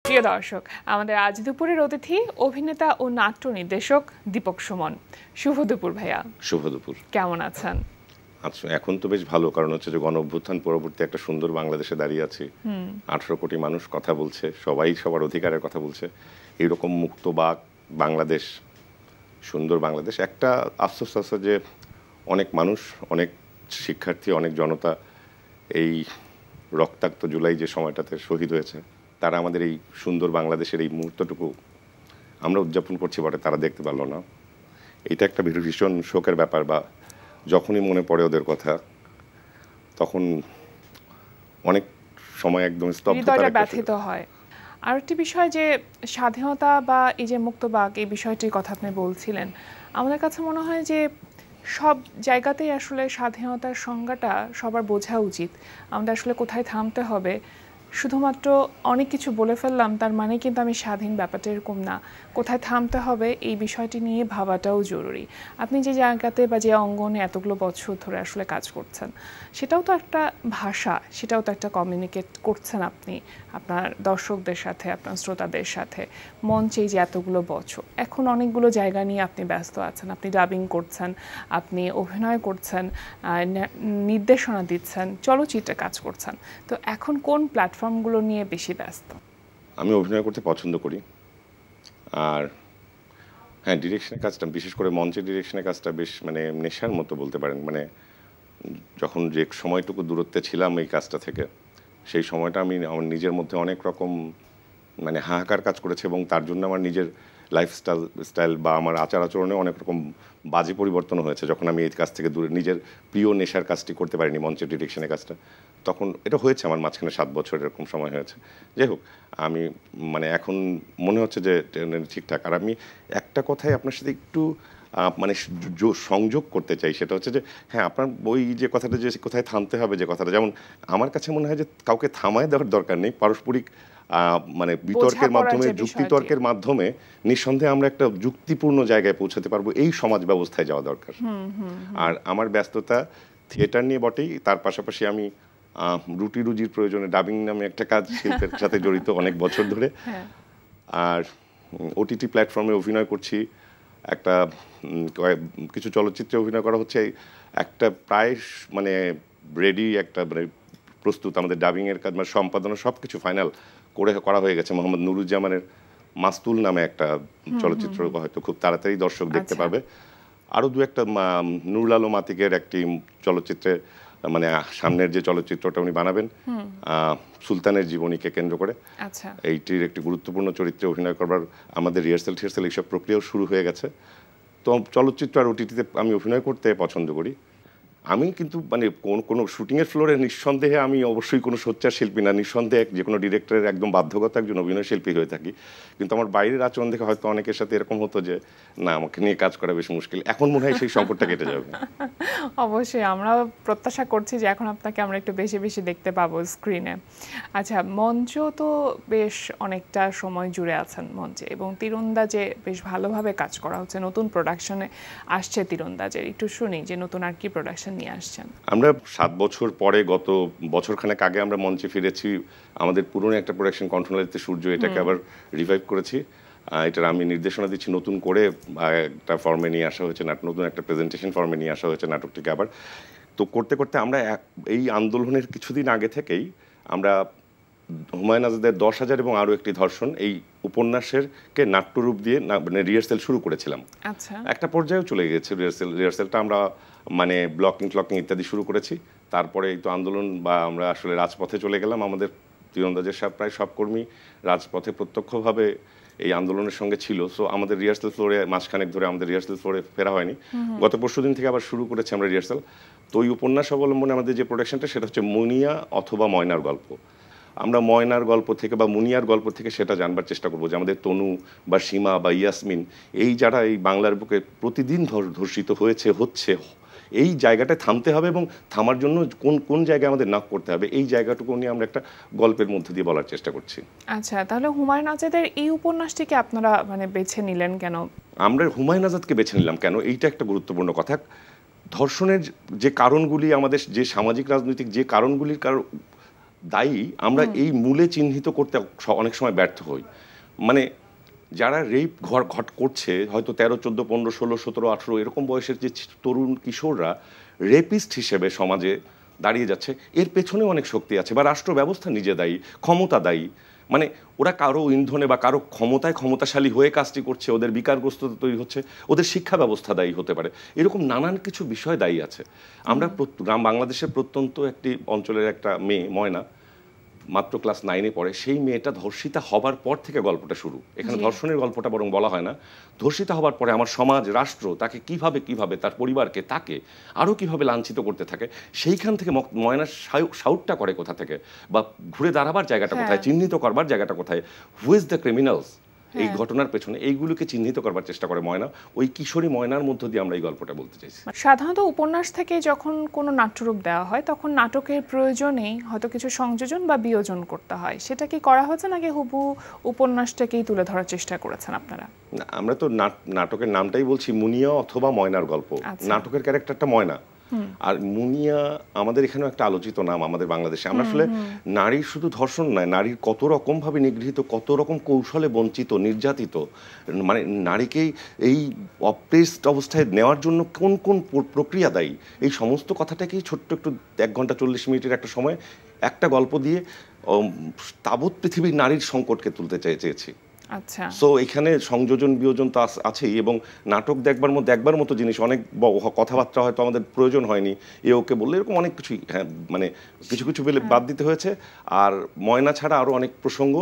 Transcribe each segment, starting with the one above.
প্রিয় দর্শক, আমাদের আজ দুপুরের অতিথি অভিনেতা ও নাট্য নির্দেশক দীপক সুমন। শুভ দুপুর ভাইয়া। শুভ দুপুর। কেমন আছেন? আচ্ছা, এখন তো বেশ ভালো, কারণ হচ্ছে যে গণ অভ্যুত্থান পরবর্তী একটা সুন্দর বাংলাদেশে দাঁড়িয়ে আছি। 18 কোটি মানুষ কথা বলছে, সবাই সবার অধিকারের কথা বলছে। এইরকম মুক্তবাক বাংলাদেশ, সুন্দর বাংলাদেশ। একটা আফসোস আছে যে অনেক মানুষ, অনেক শিক্ষার্থী, অনেক জনতা এই রক্তাক্ত জুলাই যে সময়টাতে শহীদ হয়েছে, তারা আমাদের এই সুন্দর বাংলাদেশের এই মুহূর্তটুকু আমরা উদযাপন করছি বটে, তারা দেখতে পারলো না। এটা একটা ভীষণ শোকের ব্যাপার। বা যখনই মনে পড়ে ওদের কথা, তখন অনেক সময় একদম স্তব্ধতা ব্যথিত হয়। আর একটি বিষয় যে স্বাধীনতা বা এই যে মুক্তবাক, এই বিষয়টির কথা আপনি বলছিলেন, আমাদের কাছে মনে হয় যে সব জায়গাতেই আসলে স্বাধীনতার সংজ্ঞাটা সবার বোঝা উচিত। আমাদের আসলে কোথায় থামতে হবে। শুধুমাত্র অনেক কিছু বলে ফেললাম তার মানে কিন্তু আমি স্বাধীন, ব্যাপারটা এরকম না। কোথায় থামতে হবে এই বিষয়টি নিয়ে ভাবাটাও জরুরি। আপনি যে জায়গাতে বা যে অঙ্গনে এতগুলো বছর ধরে আসলে কাজ করছেন, সেটাও তো একটা ভাষা, সেটাও তো একটা কমিউনিকেট করছেন আপনি আপনার দর্শকদের সাথে, আপনার শ্রোতাদের সাথে। মঞ্চে যে এতগুলো বছর, এখন অনেকগুলো জায়গা নিয়ে আপনি ব্যস্ত আছেন। আপনি ডাবিং করছেন, আপনি অভিনয় করছেন, নির্দেশনা দিচ্ছেন, চলচ্চিত্রে কাজ করছেন। তো এখন কোন প্ল্যাটফর্মগুলো নিয়ে বেশি ব্যস্ত? আমি অভিনয় করতে পছন্দ করি। আর হ্যাঁ, ডিরেকশনের কাজটা, বিশেষ করে মঞ্চের ডিরেকশনের কাজটা বেশ নেশার মতো বলতে পারেন। যখন যে সময়টুকু দূরত্বে ছিলাম এই কাজটা থেকে, সেই সময়টা আমি আমার নিজের মধ্যে অনেক রকম হাহাকার কাজ করেছে, এবং তার জন্য আমার নিজের লাইফস্টাইল বা আমার আচার আচরণে অনেক রকম বাজে পরিবর্তন হয়েছে। যখন আমি এই কাজ থেকে দূরে নিজের প্রিয় নেশার কাজটি করতে পারিনি, মঞ্চের ডিরেকশনের কাজটা, তখন এটা হয়েছে আমার মাঝখানে 7 বছর এরকম সময় হয়েছে। যাই হোক, আমি এখন মনে হচ্ছে যে ঠিকঠাক। আর আমি একটা কথাই আপনার সাথে একটু সংযোগ করতে চাই, সেটা হচ্ছে যে হ্যাঁ, আপনার ওই যে কথাটা, যে কোথায় থামতে হবে, যে কথাটা, যেমন আমার কাছে মনে হয় যে কাউকে থামায় দেওয়ার দরকার নেই। পারস্পরিক বিতর্কের মাধ্যমে, যুক্তিতর্কের মাধ্যমে নিঃসন্দেহে আমরা একটা যুক্তিপূর্ণ জায়গায় পৌঁছাতে পারবো, এই সমাজ ব্যবস্থায় যাওয়া দরকার। আর আমার ব্যস্ততা থিয়েটার নিয়ে বটেই, তার পাশাপাশি আমি রুটি রুজির প্রয়োজনে ডাবিং নামে একটা কাজ শিল্পের সাথে জড়িত অনেক বছর ধরে। আর ওটিটি প্ল্যাটফর্মে অভিনয় করছি, একটা কিছু চলচ্চিত্রে অভিনয় করা হচ্ছে। একটা প্রায় রেডি একটা প্রস্তুত আমাদের ডাবিংয়ের কাজ, সম্পাদনা সব কিছু ফাইনাল করা হয়ে গেছে। মোহাম্মদ নুরুজ্জামানের মাস্তুল নামে একটা চলচ্চিত্র হয়তো খুব তাড়াতাড়ি দর্শক দেখতে পাবে। আরও দু একটা নুরুল আলম আতিকের একটি চলচ্চিত্রে, সামনের যে চলচ্চিত্রটা উনি বানাবেন সুলতানের জীবনীকে কেন্দ্র করে, এইটির একটি গুরুত্বপূর্ণ চরিত্রে অভিনয় করবার আমাদের রিহার্সাল এইসব প্রক্রিয়াও শুরু হয়ে গেছে। তো চলচ্চিত্র আর ওটিটিতে আমি অভিনয় করতে পছন্দ করি। আমি কিন্তু কোনো শুটিংয়ের ফ্লোরে নিঃসন্দেহে আমি অবশ্যই কোনো সোচ্চার শিল্পী না, নিঃসন্দেহে যে কোনো ডিরেক্টরের একদম বাধ্যগত একজন অভিনয় শিল্পী হয়ে থাকি। কিন্তু আমার বাইরের আচরণ দেখে হয়তো অনেকের সাথে এরকম হতো যে না, আমাকে নিয়ে কাজ করা বেশ মুশকিল। এখন মনে হয় সেই সংকটটা কেটে যাবে। অবশ্যই আমরা প্রত্যাশা করছি যে এখন আপনাকে আমরা একটু বেশি বেশি দেখতে পাবো স্ক্রিনে। আচ্ছা, মঞ্চ তো বেশ অনেকটা সময় জুড়ে আছেন মঞ্চে, এবং তীরন্দাজে বেশ ভালোভাবে কাজ করা হচ্ছে, নতুন প্রোডাকশনে আসছে তীরন্দাজের। একটু শুনি যে নতুন আর কি প্রোডাকশন নিয়ে আসছেন। আমরা 7 বছর পরে, গত বছরখানেক আগে আমরা মঞ্চে ফিরেছি। আমাদের পুরনো একটা প্রোডাকশন কণ্ঠনালীতে সূর্য, এটাকে আবার রিভাইভ করেছি। এটার আমি নির্দেশনা দিচ্ছি নতুন করে, একটা ফর্মে নিয়ে আসা হয়েছে, নতুন একটা প্রেজেন্টেশন ফর্মে নিয়ে আসা হয়েছে নাটকটিকে আবার। তো করতে করতে আমরা এই আন্দোলনের কিছুদিন আগে থেকেই আমরা হুমায়ুন আজাদের 10,000 এবং আরও একটি ধর্ষণ, এই উপন্যাসেরকে নাট্যরূপ দিয়ে রিহার্সেল শুরু করেছিলাম। একটা পর্যায়েও চলে গেছে রিহার্সেলটা। আমরা ব্লকিং ইত্যাদি শুরু করেছি। তারপরে এই তো আন্দোলন, বা আমরা আসলে রাজপথে চলে গেলাম। আমাদের তীরন্দাজের প্রায় সব কর্মী রাজপথে প্রত্যক্ষভাবে এই আন্দোলনের সঙ্গে ছিল। সো আমাদের রিহার্সেল ফ্লোরে মাসখানেক ধরে আমাদের রিহার্সেল ফ্লোরে ফেরা হয়নি। গত পরশুদিন থেকে আবার শুরু করেছি আমরা রিহার্সেল। তো ওই উপন্যাস অবলম্বনে আমাদের যে প্রোডাকশনটা, সেটা হচ্ছে মুনিয়া অথবা ময়নার গল্প। আমরা ময়নার গল্প থেকে বা মুনিয়ার গল্প থেকে সেটা জানবার চেষ্টা করবো যে আমাদের তনু বা সীমা বা ইয়াসমিন, এই যারা এই বাংলার বুকে প্রতিদিন ধর্ষিত হচ্ছে, এই জায়গাটায় থামতে হবে, এবং থামার জন্য কোন কোন জায়গায় আমাদের নাক করতে হবে, এই জায়গাটুকু নিয়ে আমরা একটা গল্পের মধ্যে দিয়ে বলার চেষ্টা করছি। আচ্ছা, তাহলে হুমায়ুন আজাদের এই উপন্যাসটিকে আপনারা বেছে নিলেন কেন? আমরা হুমায়ুন আজাদকে বেছে নিলাম কেন, এইটা একটা গুরুত্বপূর্ণ কথা। ধর্ষণের যে কারণগুলি, আমাদের যে সামাজিক রাজনৈতিক যে কারণগুলির দায়ী আমরা এই মূলে চিহ্নিত করতে অনেক সময় ব্যর্থ হই। মানে যারা রেপ ঘট করছে হয়তো 13, 14, 15, 16, 17, 18 এরকম বয়সের যে তরুণ কিশোররা রেপিস্ট হিসেবে সমাজে দাঁড়িয়ে যাচ্ছে, এর পেছনে অনেক শক্তি আছে, বা রাষ্ট্র ব্যবস্থা নিজে দায়ী, ক্ষমতা দায়ী। মানে ওরা কারো ইন্ধনে বা কারো ক্ষমতাশালী হয়ে কাজটি করছে, ওদের বিকারগ্রস্ততা তৈরি হচ্ছে, ওদের শিক্ষা ব্যবস্থা দায়ী হতে পারে, এরকম নানান কিছু বিষয় দায়ী আছে। আমরা বাংলাদেশের প্রত্যন্ত একটি অঞ্চলের একটা মেয়ে ময়না মাত্র ক্লাস 9-এ পড়ে, সেই মেয়েটা ধর্ষিতা হবার পর থেকে গল্পটা শুরু। এখানে ধর্ষণের গল্পটা বরং বলা হয় না, ধর্ষিতা হবার পরে আমার সমাজ, রাষ্ট্র তাকে কিভাবে তার পরিবারকে তাকে আরও কিভাবে লাঞ্ছিত করতে থাকে, সেইখান থেকে ময়নার সাউটটা করে কোথা থেকে, বা ঘুরে দাঁড়াবার জায়গাটা কোথায়, চিহ্নিত করবার জায়গাটা কোথায়, হু ইজ দ্য ক্রিমিনালস এই ঘটনার পেছনে, এইগুলোকে চিহ্নিত করবার চেষ্টা করে ময়না। ওই কিশোরী ময়নার মধ্য দিয়ে আমরা এই গল্পটা বলতে চাইছি। সাধারণত উপন্যাস থেকে যখন কোনো নাট্যরূপ দেওয়া হয় তখন নাটকের প্রয়োজনেই হয়তো কিছু সংযোজন বা বিয়োজন করতে হয়, সেটা কি করা হয়েছে নাকি হুবহু উপন্যাসটাকেই তুলে ধরার চেষ্টা করেছেন আপনারা? আমরা তো নাটকের নামটাই বলছি মুনিয়া অথবা ময়নার গল্প। নাটকের ক্যারেক্টারটা ময়না, আর মুনিয়া আমাদের এখানেও একটা আলোচিত নাম আমাদের বাংলাদেশে। আমরা আসলে নারীর শুধু ধর্ষণ নয়, নারীর কত রকম ভাবে নিগৃহীত, কত রকম কৌশলে বঞ্চিত, নির্যাতিত, মানে নারীকেই এই অপ্রেসড অবস্থায় নেওয়ার জন্য কোন কোন প্রক্রিয়া দায়ী, এই সমস্ত কথাটাকেই ছোট্ট একটু 1 ঘন্টা 40 মিনিটের একটা সময় একটা গল্প দিয়ে তাবৎ পৃথিবীর নারীর সংকটকে তুলতে চেয়েছি। আচ্ছা, সো এখানে সংযোজন বিয়োজন তো আছেই, এবং নাটক দেখবার মতো জিনিস, অনেক কথাবার্তা হয়তো আমাদের প্রয়োজন হয়নি, ওকে বললে এরকম অনেক কিছুই, হ্যাঁ মানে কিছু কিছু বাদ দিতে হয়েছে। আর ময়না ছাড়া আরো অনেক প্রসঙ্গ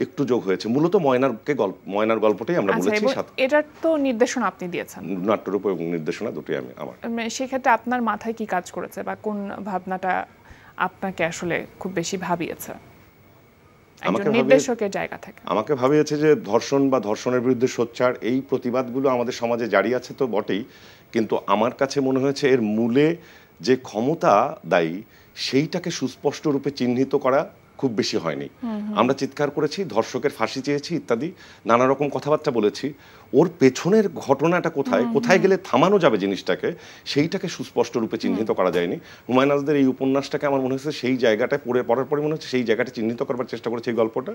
একটু যোগ হয়েছে। মূলত ময়নার গল্পটাই আমরা বলেছি। এটার তো নির্দেশনা আপনি দিয়েছেন, নাট্যরূপ এবং নির্দেশনা দুটোই আমি আমার। সেক্ষেত্রে আপনার মাথায় কি কাজ করেছে বা কোন ভাবনাটা আপনাকে আসলে খুব বেশি ভাবিয়েছে নির্দেশকের জায়গা থেকে? আমাকে ভাবিয়েছে যে ধর্ষণ বা ধর্ষণের বিরুদ্ধে সোচ্চার এই প্রতিবাদগুলো আমাদের সমাজে জারি আছে তো বটেই, কিন্তু আমার কাছে মনে হয়েছে এর মূলে যে ক্ষমতা দায়ী সেইটাকে সুস্পষ্ট রূপে চিহ্নিত করা খুব বেশি হয়নি। আমরা চিৎকার করেছি, ধর্ষকের ফাঁসি চেয়েছি ইত্যাদি নানা রকম কথাবার্তা বলেছি, ওর পেছনের ঘটনাটা কোথায় গেলে থামানো যাবে জিনিসটাকে, সেইটাকে সুস্পষ্ট রূপে চিহ্নিত করা যায়নি। হুমায়ুন আজাদের এই উপন্যাসটাকে আমার মনে হচ্ছে সেই জায়গাটায় পড়ার পরে মনে হচ্ছে সেই জায়গাটা চিহ্নিত করবার চেষ্টা করেছে এই গল্পটা।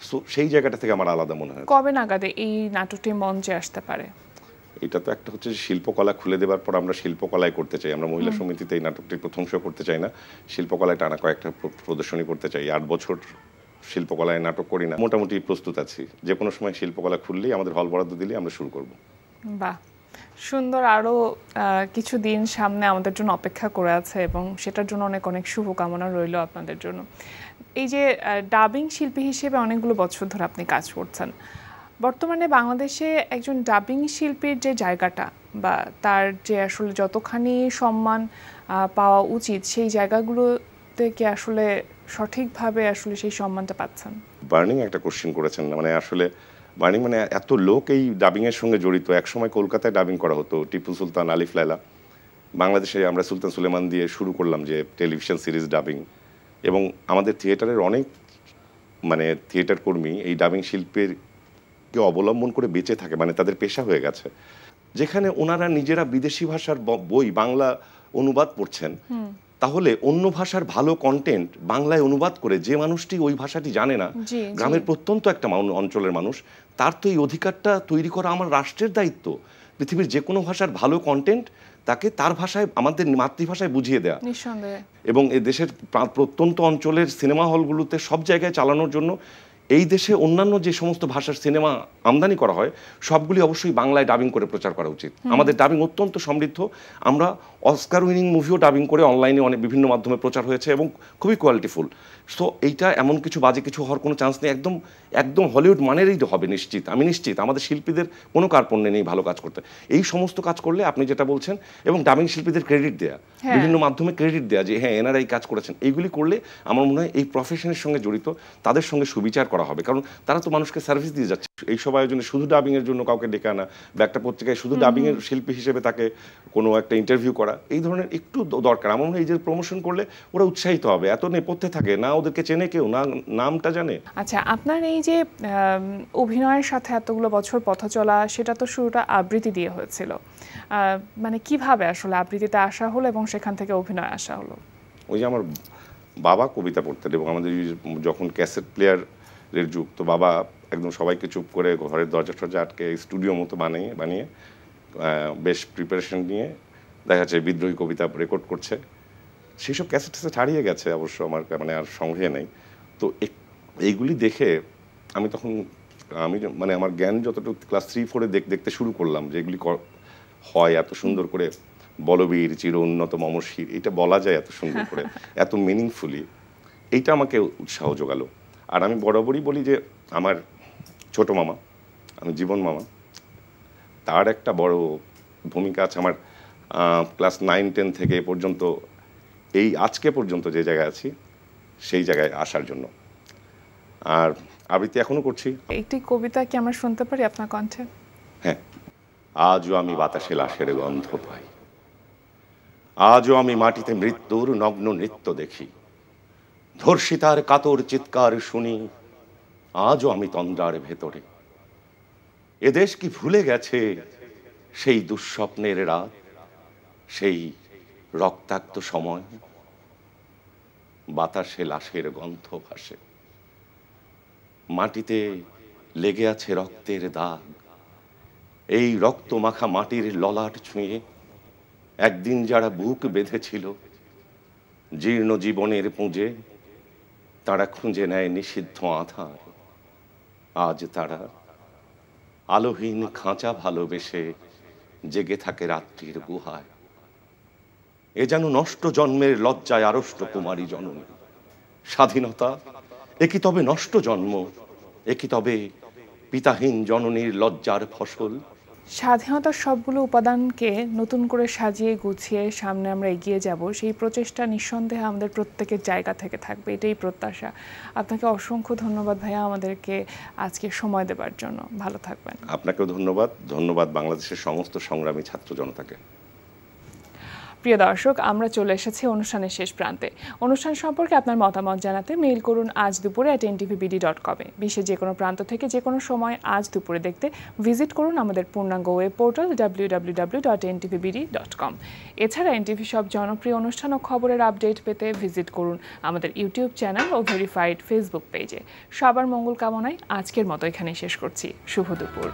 সো সেই জায়গাটা থেকে আমার আলাদা মনে হয়। কবে নাগাদ এই নাটকটি মঞ্চে আসতে পারে? এটা তো একটা হচ্ছে শিল্পকলা খুলে দেওয়ার পর আমরা শিল্পকলায় করতে চাই, আমরা মহিলা সমিতিতে এই নাটকটির প্রথম শো করতে চাই না, শিল্পকলায় টানা কয়েকটা প্রদর্শনী করতে চাই। 8 বছর শিল্পকলায় নাটক করি না, মোটামুটি প্রস্তুত আছি, যে কোনো সময় শিল্পকলা খুললেই আমাদের হল বরাদ্দ দিলে আমরা শুরু করব। বাহ, সুন্দর। আরও কিছু দিন সামনে আমাদের জন্য অপেক্ষা করে আছে এবং সেটার জন্য অনেক অনেক শুভকামনা রইল আপনাদের জন্য। এই যে ডাবিং শিল্পী হিসেবে অনেকগুলো বছর ধরে আপনি কাজ করছেন, বর্তমানে বাংলাদেশে একজন ডাবিং শিল্পীর যে জায়গাটা বা তার যে আসলে যতখানি সম্মান পাওয়া উচিত সেই জায়গাগুলোতে কি আসলে সঠিকভাবে আসলে সেই সম্মানটা পাচ্ছেন? বার্নিং একটা কোশ্চেন করেছেন, মানে আসলে বার্নিং মানে এত লোক এই ডাবিং এর সঙ্গে জড়িত। একসময় কলকাতায় ডাবিং করা হতো, টিপু সুলতান, আলিফ লায়লা। বাংলাদেশে আমরা সুলতান সুলেমান দিয়ে শুরু করলাম যে টেলিভিশন সিরিজ ডাবিং, এবং আমাদের থিয়েটারের অনেক মানে থিয়েটার কর্মী এই ডাবিং শিল্পের কে অবলম্বন করে বেঁচে থাকে, মানে তাদের পেশা হয়ে গেছে। যেখানে ওনারা নিজেরা বিদেশি ভাষার বই বাংলা অনুবাদ পড়ছেন, তাহলে অন্য ভাষার ভালো কন্টেন্ট বাংলায় অনুবাদ করে যে মানুষটি ওই ভাষাটি জানে না, গ্রামের প্রত্যন্ত একটা অঞ্চলের মানুষ, তার তো এই অধিকারটা তৈরি করা আমার রাষ্ট্রের দায়িত্ব। পৃথিবীর যে কোনো ভাষার ভালো কন্টেন্ট তাকে তার ভাষায়, আমাদের মাতৃভাষায় বুঝিয়ে দেয়া, এবং এই দেশের প্রত্যন্ত অঞ্চলের সিনেমা হলগুলোতে সব জায়গায় চালানোর জন্য এই দেশে অন্যান্য যে সমস্ত ভাষার সিনেমা আমদানি করা হয় সবগুলি অবশ্যই বাংলায় ডাবিং করে প্রচার করা উচিত। আমাদের ডাবিং অত্যন্ত সমৃদ্ধ, আমরা অস্কার উইনিং মুভিও ডাবিং করে অনলাইনে অনেক বিভিন্ন মাধ্যমে প্রচার হয়েছে এবং খুবই কোয়ালিটিফুল। সো এইটা এমন কিছু বাজে কিছু হওয়ার কোনো চান্স নেই, একদম একদম হলিউড মানেরই হবে নিশ্চিত, আমি নিশ্চিত। আমাদের শিল্পীদের কোনো কার্পণ্যে নেই ভালো কাজ করতে। এই সমস্ত কাজ করলে আপনি যেটা বলছেন, এবং ডাবিং শিল্পীদের ক্রেডিট দেয়া, বিভিন্ন মাধ্যমে ক্রেডিট দেয়া যে হ্যাঁ এনারা এই কাজ করেছেন, এইগুলি করলে আমার মনে হয় এই প্রফেশনের সঙ্গে জড়িত তাদের সঙ্গে সুবিচার করা হবে, কারণ তারা তো মানুষকে সার্ভিস দিয়ে যাচ্ছে। এইসব আয়োজনে শুধু ডাবিং এর জন্য কাউকে ডেকে আনা বা একটা পত্রিকায় শুধু ডাবিং এর শিল্পী হিসেবে তাকে কোনো একটা ইন্টারভিউ করা, এই ধরনের একটু দরকার। আমার মনে হয় এই যে প্রমোশন করলে ওরা উৎসাহিত হবে। এত নেপথ্যে থাকে না, ওদেরকে চেনে কেউ না, নামটা জানে। আচ্ছা, আপনার এই যে অভিনয়ের সাথে এতগুলো বছর পথ চলা, সেটা তো শুরুটা আবৃত্তি দিয়ে হয়েছিল, মানে কিভাবে আসলে আবৃত্তিতে আসা হলো এবং সেখান থেকে অভিনয় আসা হলো? ওই যে আমার বাবা কবিতা পড়তেন এবং আমাদের যখন ক্যাসেট প্লেয়ারের যুগ, তো বাবা একদম সবাইকে চুপ করে ঘরের দরজা টরজা আটকে স্টুডিও মতো বানিয়ে বেশ প্রিপারেশন নিয়ে দেখা যাচ্ছে বিদ্রোহী কবিতা রেকর্ড করছে। সেসব ক্যাসেট ট্যাসেট হারিয়ে গেছে অবশ্য, আমার মানে আর সংগ্রহে নেই। তো এইগুলি দেখে আমি তখন মানে আমার জ্ঞান যতটুকু ক্লাস 3-4 দেখতে শুরু করলাম যে এগুলি হয় এত সুন্দর করে, বলবীর চির উন্নত মমশির, এটা বলা যায় এত সুন্দর করে, এত মিনিংফুলি, এইটা আমাকে উৎসাহ যোগালো। আর আমি বরাবরই বলি যে আমার ছোট মামা, আমি জীবন মামা, তার একটা বড় ভূমিকা আছে আমার ক্লাস 9-10 থেকে এ পর্যন্ত, এই আজকে পর্যন্ত যে জায়গায় আছি সেই জায়গায় আসার জন্য। আর আবৃত্তি এখনো করছি। একটি কবিতা কি আমরা শুনতে পারি আপনার কণ্ঠে? হ্যাঁ। আজও আমি বাতাসে লাশের গন্ধ পাই, আজও আমি মাটিতে মৃত্যুর নগ্ন নৃত্য দেখি, ধর্ষিতার কাতর চিৎকার শুনি, আজও আমি তন্দ্রার ভেতরে। এদেশ কি ভুলে গেছে সেই দুঃস্বপ্নের রাত, সেই রক্তাক্ত সময়? বাতাসে লাশের গন্ধ ভাসে, মাটিতে লেগে আছে রক্তের দাগ। এই রক্ত মাখা মাটির ললাট ছুঁয়ে একদিন যারা বুক বেঁধেছিল জীর্ণ জীবনের পুঁজে, তারা খুঁজে নেয় নিষিদ্ধ আধার। আজ তারা আলোহীন খাঁচা ভালোবেসে জেগে থাকে রাত্রির গুহায়। এ যেন নষ্ট জন্মের লজ্জায় আড়ষ্ট কুমারী জননী। স্বাধীনতা এ কি তবে নষ্ট জন্ম? এ কি তবে পিতাহীন জননীর লজ্জার ফসল? স্বাধীনতার সবগুলো উপাদানকে নতুন করে সাজিয়ে গুছিয়ে সামনে আমরা এগিয়ে যাব, সেই প্রচেষ্টা নিঃসন্দেহে আমাদের প্রত্যেকের জায়গা থেকে থাকবে, এটাই প্রত্যাশা। আপনাকে অসংখ্য ধন্যবাদ ভাইয়া আমাদেরকে আজকে সময় দেওয়ার জন্য। ভালো থাকবেন। আপনাকেও ধন্যবাদ। ধন্যবাদ বাংলাদেশের সমস্ত সংগ্রামী ছাত্র জনতাকে। প্রিয় দর্শক, আমরা চলে এসেছি অনুষ্ঠানের শেষ প্রান্তে। অনুষ্ঠান সম্পর্কে আপনার মতামত জানাতে মেইল করুন আজ দুপুরে @ntvbd.com-এ। বিশ্বের যে কোনো প্রান্ত থেকে যে কোনো সময় আজ দুপুরে দেখতে ভিজিট করুন আমাদের পূর্ণাঙ্গ ওয়েব পোর্টাল www.ntvbd.com। এছাড়া এনটিভি সব জনপ্রিয় অনুষ্ঠান ও খবরের আপডেট পেতে ভিজিট করুন আমাদের ইউটিউব চ্যানেল ও ভেরিফাইড ফেসবুক পেজে। সবার মঙ্গল কামনায় আজকের মতো এখানেই শেষ করছি। শুভ দুপুর।